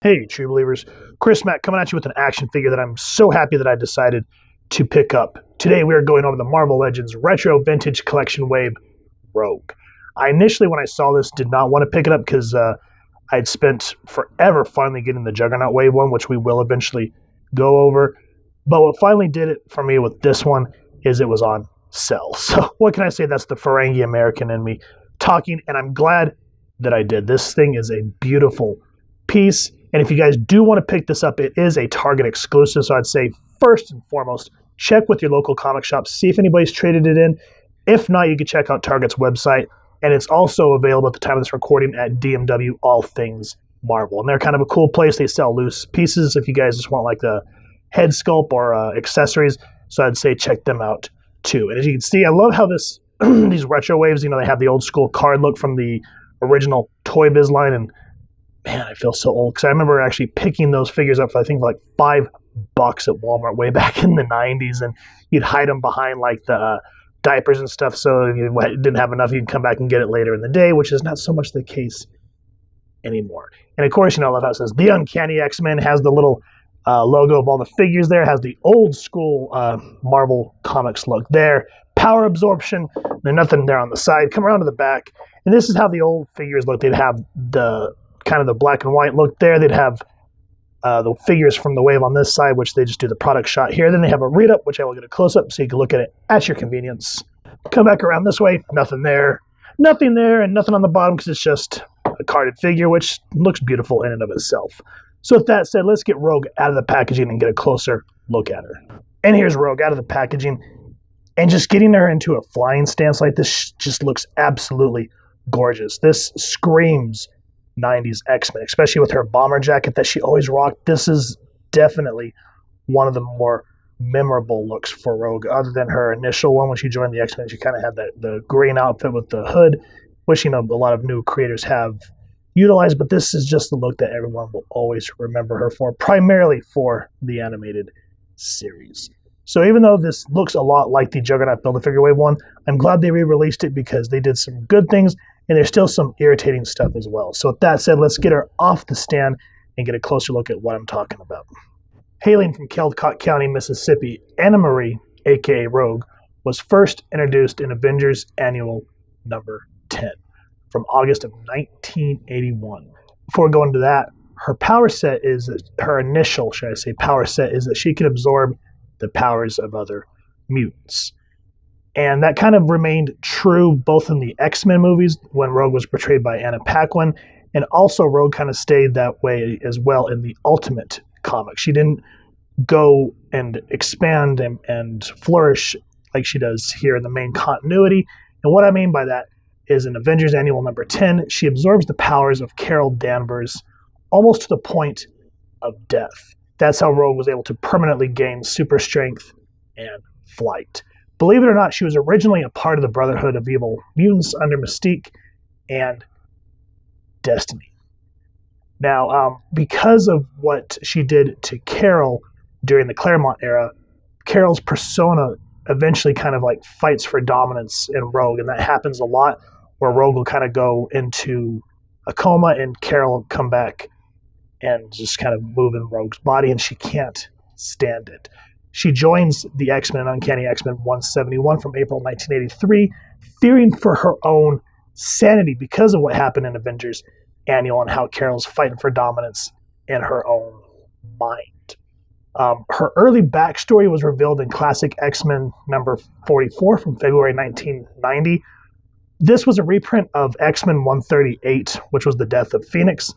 Hey, true believers. Chris Mack coming at you with an action figure that I'm so happy that I decided to pick up. Today we are going over the Marvel Legends Retro Vintage Collection Wave Rogue. I initially, when I saw this, did not want to pick it up because I'd spent forever finally getting the Juggernaut Wave one, which we will eventually go over. But what finally did it for me with this one is it was on sale. So what can I say? That's the Ferengi American in me talking, and I'm glad that I did. This thing is a beautiful piece. And if you guys do want to pick this up, it is a Target exclusive. So I'd say first and foremost, check with your local comic shop, see if anybody's traded it in. If not, you can check out Target's website. And it's also available at the time of this recording at DMW All Things Marvel. And they're kind of a cool place. They sell loose pieces if you guys just want like the head sculpt or accessories. So I'd say check them out too. And as you can see, I love how this these retro waves, they have the old school card look from the original Toy Biz line. And man, I feel so old because I remember actually picking those figures up for I think like $5 at Walmart way back in the 90s, and you'd hide them behind like the diapers and stuff, so if you didn't have enough, you can come back and get it later in the day, which is not so much the case anymore. And of course, I love how it says the Uncanny X Men, has the little logo of all the figures there, has the old school Marvel Comics look there, power absorption, there's nothing there on the side. Come around to the back, and this is how the old figures look. They'd have the kind of the black and white look there. They'd have the figures from the wave on this side, which they just do the product shot here. Then they have a read-up, which I will get a close-up so you can look at it at your convenience. Come back around this way, nothing there, and nothing on the bottom because it's just a carded figure, which looks beautiful in and of itself. So with that said, let's get Rogue out of the packaging and get a closer look at her. And here's Rogue out of the packaging, and just getting her into a flying stance like this just looks absolutely gorgeous. This screams 90s X-Men, especially with her bomber jacket that she always rocked. This is definitely one of the more memorable looks for Rogue, other than her initial one when she joined the X-Men. She kind of had the green outfit with the hood, which a lot of new creators have utilized, but this is just the look that everyone will always remember her for, primarily for the animated series. So even though this looks a lot like the Juggernaut Build-A-Figure Wave one, I'm glad they re-released it because they did some good things, and there's still some irritating stuff as well. So with that said, let's get her off the stand and get a closer look at what I'm talking about. Hailing from Caldecott County, Mississippi, Anna Marie, aka Rogue, was first introduced in Avengers Annual number 10 from August of 1981. Before we go into that, her power set is that her initial, power set is that she can absorb the powers of other mutants. And that kind of remained true both in the X-Men movies when Rogue was portrayed by Anna Paquin, and also Rogue kind of stayed that way as well in the Ultimate comic. She didn't go and expand and flourish like she does here in the main continuity. And what I mean by that is in Avengers Annual number 10, she absorbs the powers of Carol Danvers almost to the point of death. That's how Rogue was able to permanently gain super strength and flight. Believe it or not, she was originally a part of the Brotherhood of Evil Mutants under Mystique and Destiny. Now, because of what she did to Carol during the Claremont era, Carol's persona eventually kind of like fights for dominance in Rogue, and that happens a lot where Rogue will kind of go into a coma and Carol will come back and just kind of move in Rogue's body, and she can't stand it. She joins the X-Men, Uncanny X Men 171 from April 1983, fearing for her own sanity because of what happened in Avengers Annual and how Carol's fighting for dominance in her own mind. Her early backstory was revealed in Classic X-Men number 44 from February 1990. This was a reprint of X-Men 138, which was the death of Phoenix,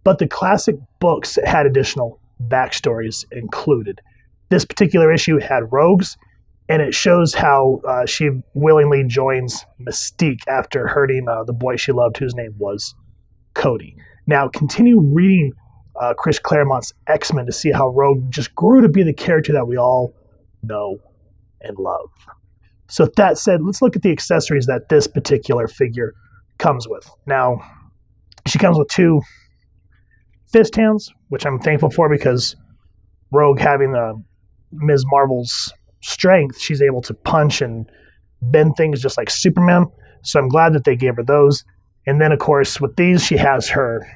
but the classic books had additional backstories included. This particular issue had Rogue's, and it shows how she willingly joins Mystique after hurting the boy she loved, whose name was Cody. Now, continue reading Chris Claremont's X-Men to see how Rogue just grew to be the character that we all know and love. So with that said, let's look at the accessories that this particular figure comes with. Now, she comes with 2 fist hands, which I'm thankful for because Rogue having the Ms. Marvel's strength, she's able to punch and bend things just like Superman. So I'm glad that they gave her those. And then, of course, with these, she has her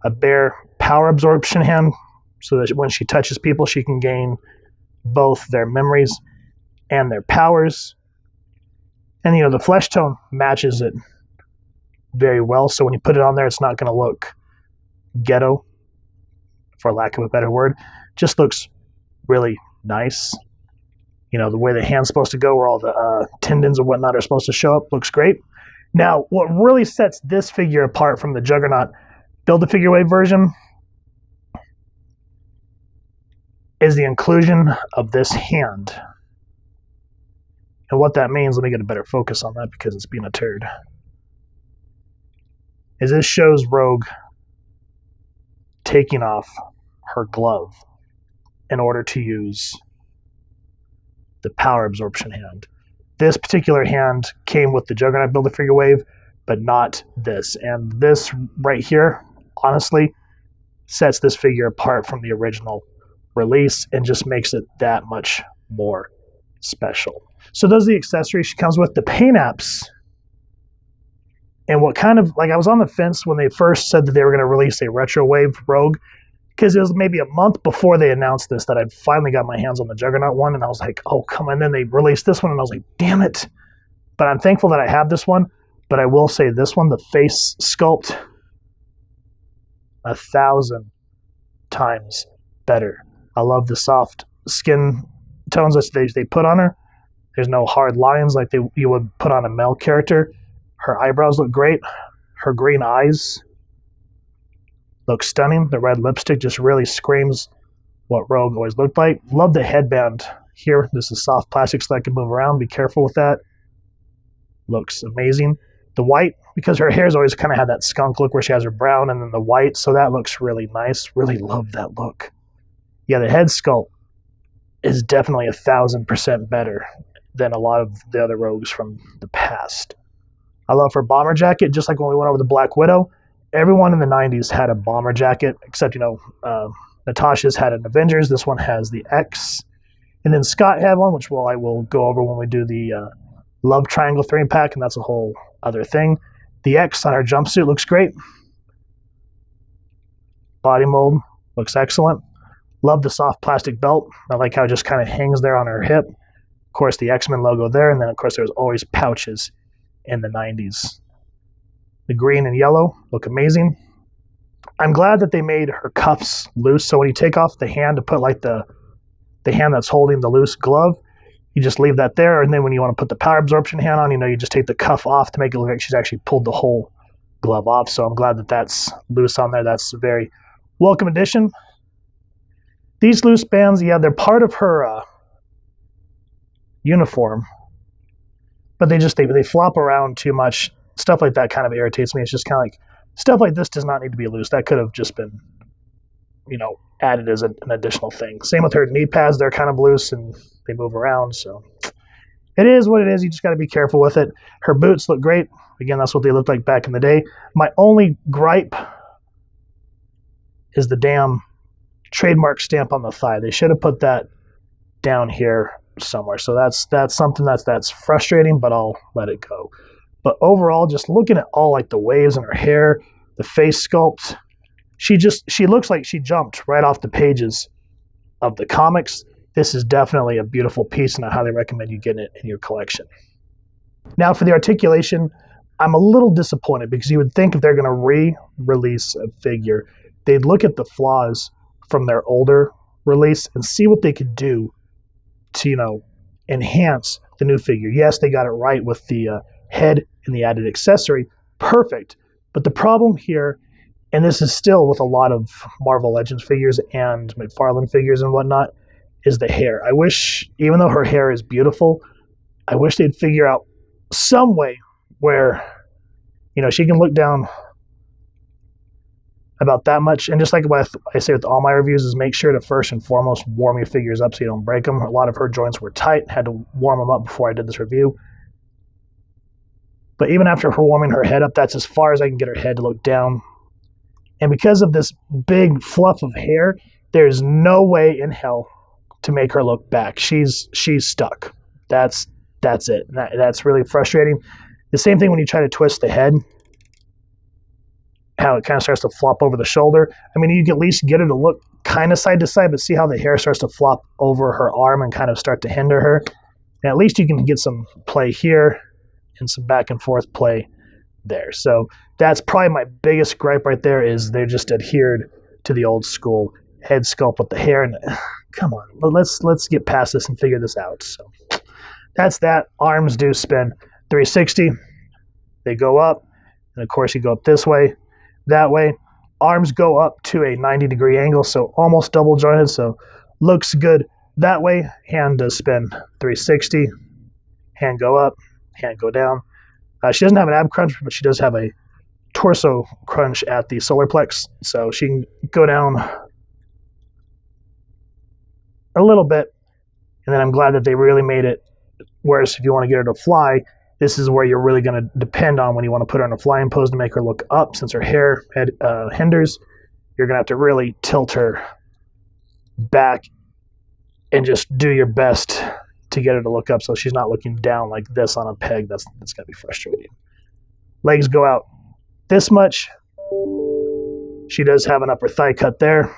a bare power absorption hand, so that when she touches people, she can gain both their memories and their powers. And, the flesh tone matches it very well, so when you put it on there, it's not going to look ghetto, for lack of a better word. Just looks really nice. The way the hand's supposed to go, where all the tendons and whatnot are supposed to show up, looks great. Now, what really sets this figure apart from the Juggernaut Build-A-Figure Wave version is the inclusion of this hand. And what that means, let me get a better focus on that because it's being a turd, is this shows Rogue taking off her glove in order to use the power absorption hand. This particular hand came with the Juggernaut Build-A-Figure Wave, but not this. And this right here, honestly, sets this figure apart from the original release and just makes it that much more special. So those are the accessories she comes with. The paint apps, and what kind of, I was on the fence when they first said that they were going to release a Retro Wave Rogue, because it was maybe a month before they announced this that I finally got my hands on the Juggernaut one, and I was like, oh, come on. And then they released this one, and I was like, damn it. But I'm thankful that I have this one. But I will say this one, the face sculpt, 1,000 times better. I love the soft skin tones that they put on her. There's no hard lines like you would put on a male character. Her eyebrows look great. Her green eyes look stunning. The red lipstick just really screams what Rogue always looked like. Love the headband here. This is soft plastic so that I can move around. Be careful with that. Looks amazing. The white, because her hair's always kind of had that skunk look where she has her brown and then the white, so that looks really nice. Really love that look. Yeah, the head sculpt is definitely 1,000% better than a lot of the other Rogues from the past. I love her bomber jacket, just like when we went over the Black Widow. Everyone in the 90s had a bomber jacket, except, Natasha's had an Avengers. This one has the X. And then Scott had one, which I will go over when we do the Love Triangle 3-pack, and that's a whole other thing. The X on her jumpsuit looks great. Body mold looks excellent. Love the soft plastic belt. I like how it just kind of hangs there on her hip. Of course, the X Men logo there, and then, of course, there was always pouches in the 90s. The green and yellow look amazing. I'm glad that they made her cuffs loose, so when you take off the hand to put the hand that's holding the loose glove, you just leave that there, and then when you want to put the power absorption hand on, you just take the cuff off to make it look like she's actually pulled the whole glove off, so I'm glad that that's loose on there. That's a very welcome addition. These loose bands, yeah, they're part of her uniform, but they flop around too much. Stuff like that kind of irritates me. It's just kind of like, stuff like this does not need to be loose. That could have just been, added as an additional thing. Same with her knee pads. They're kind of loose and they move around. So it is what it is. You just got to be careful with it. Her boots look great. Again, that's what they looked like back in the day. My only gripe is the damn trademark stamp on the thigh. They should have put that down here somewhere. So that's something that's frustrating, but I'll let it go. But overall, just looking at all like the waves in her hair, the face sculpt, she looks like she jumped right off the pages of the comics. This is definitely a beautiful piece, and I highly recommend you getting it in your collection. Now for the articulation, I'm a little disappointed because you would think if they're going to re-release a figure, they'd look at the flaws from their older release and see what they could do to, enhance the new figure. Yes, they got it right with the head and the added accessory. Perfect. But the problem here, and this is still with a lot of Marvel Legends figures and McFarlane figures and whatnot, is the hair. I wish, even though her hair is beautiful, I wish they'd figure out some way where, she can look down about that much. And just like what I say with all my reviews is make sure to first and foremost warm your figures up so you don't break them. A lot of her joints were tight. Had to warm them up before I did this review. But even after her warming her head up, that's as far as I can get her head to look down. And because of this big fluff of hair, there's no way in hell to make her look back. She's stuck. That's it. That's really frustrating. The same thing when you try to twist the head. how it kind of starts to flop over the shoulder. I mean, you can at least get her to look kind of side to side, but see how the hair starts to flop over her arm and kind of start to hinder her. And at least you can get some play here and some back and forth play there. So that's probably my biggest gripe right there, is they're just adhered to the old school head sculpt with the hair. And come on, let's get past this and figure this out. So that's that. Arms do spin 360. They go up, and of course you go up this way, that way. Arms go up to a 90-degree angle, so almost double jointed, so looks good that way. Hand does spin 360. Hand go up, hand go down. She doesn't have an ab crunch, but she does have a torso crunch at the solar plex, so she can go down a little bit, and then I'm glad that they really made it, whereas if you want to get her to fly, this is where you're really going to depend on when you want to put her in a flying pose to make her look up. Since her hair hinders, you're going to have to really tilt her back and just do your best to get her to look up so she's not looking down like this on a peg. That's going to be frustrating. Legs go out this much. She does have an upper thigh cut there.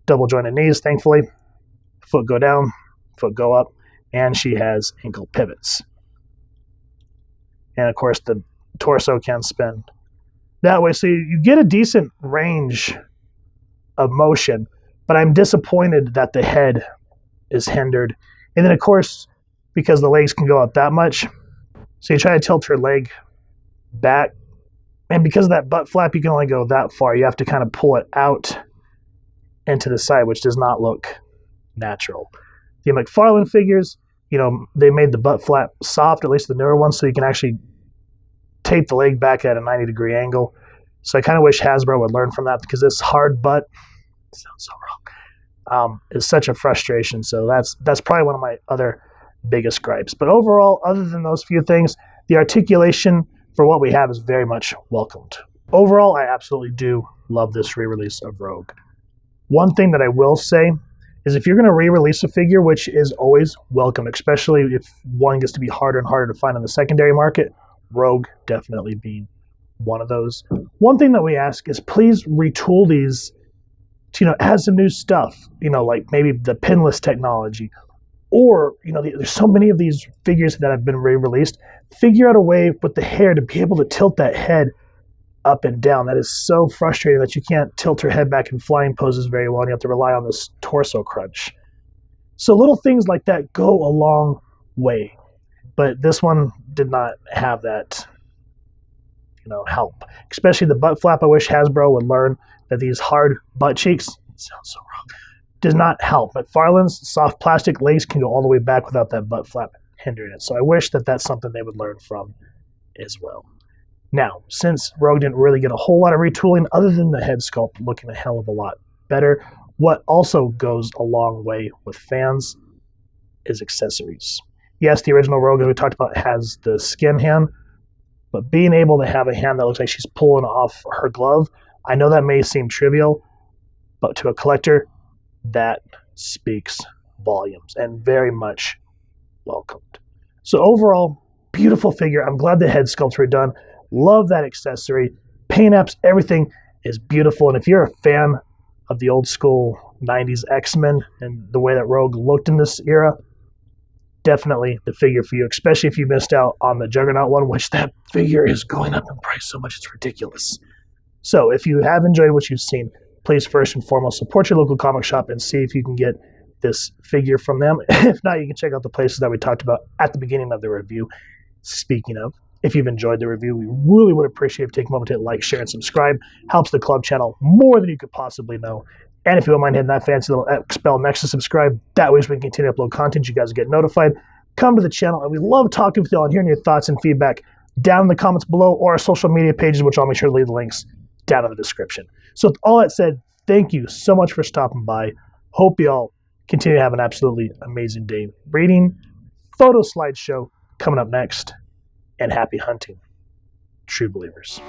Double jointed knees, thankfully. Foot go down, foot go up. And she has ankle pivots. And of course, the torso can spin that way. So you get a decent range of motion, but I'm disappointed that the head is hindered. And then, of course, because the legs can go up that much, so you try to tilt her leg back. And because of that butt flap, you can only go that far. You have to kind of pull it out and to the side, which does not look natural. The McFarlane figures, they made the butt flap soft, at least the newer ones, so you can actually tape the leg back at a 90-degree angle. So I kind of wish Hasbro would learn from that, because this hard butt, sounds so wrong, is such a frustration. So that's probably one of my other biggest gripes. But overall, other than those few things, the articulation for what we have is very much welcomed. Overall, I absolutely do love this re-release of Rogue. One thing that I will say is if you're going to re-release a figure, which is always welcome, especially if one gets to be harder and harder to find in the secondary market, Rogue definitely being one of those. One thing that we ask is please retool these to, add some new stuff, like maybe the pinless technology, or, there's so many of these figures that have been re-released. Figure out a way with the hair to be able to tilt that head up and down. That is so frustrating that you can't tilt her head back in flying poses very well, and you have to rely on this torso crunch. So little things like that go a long way, but this one did not have that, help. Especially the butt flap. I wish Hasbro would learn that these hard butt cheeks, it sounds so wrong, does not help. McFarlane's soft plastic legs can go all the way back without that butt flap hindering it. So I wish that that's something they would learn from as well. Now, since Rogue didn't really get a whole lot of retooling other than the head sculpt looking a hell of a lot better, what also goes a long way with fans is accessories. Yes, the original Rogue, as we talked about, has the skin hand, but being able to have a hand that looks like she's pulling off her glove, I know that may seem trivial, but to a collector, that speaks volumes and very much welcomed. So overall, beautiful figure. I'm glad the head sculpts were done. Love that accessory. Paint apps, everything is beautiful. And if you're a fan of the old school 90s X Men and the way that Rogue looked in this era, definitely the figure for you, especially if you missed out on the Juggernaut one, which that figure is going up in price so much it's ridiculous. So if you have enjoyed what you've seen, please first and foremost support your local comic shop and see if you can get this figure from them. If not, you can check out the places that we talked about at the beginning of the review. Speaking of, if you've enjoyed the review, we really would appreciate if you take a moment to hit like, share, and subscribe. Helps the club channel more than you could possibly know. And if you don't mind hitting that fancy little X bell next to subscribe, that way we can continue to upload content, you guys get notified. Come to the channel, and we love talking with you all and hearing your thoughts and feedback down in the comments below or our social media pages, which I'll make sure to leave the links down in the description. So with all that said, thank you so much for stopping by. Hope you all continue to have an absolutely amazing day reading. Photo slideshow coming up next. And happy hunting, true believers.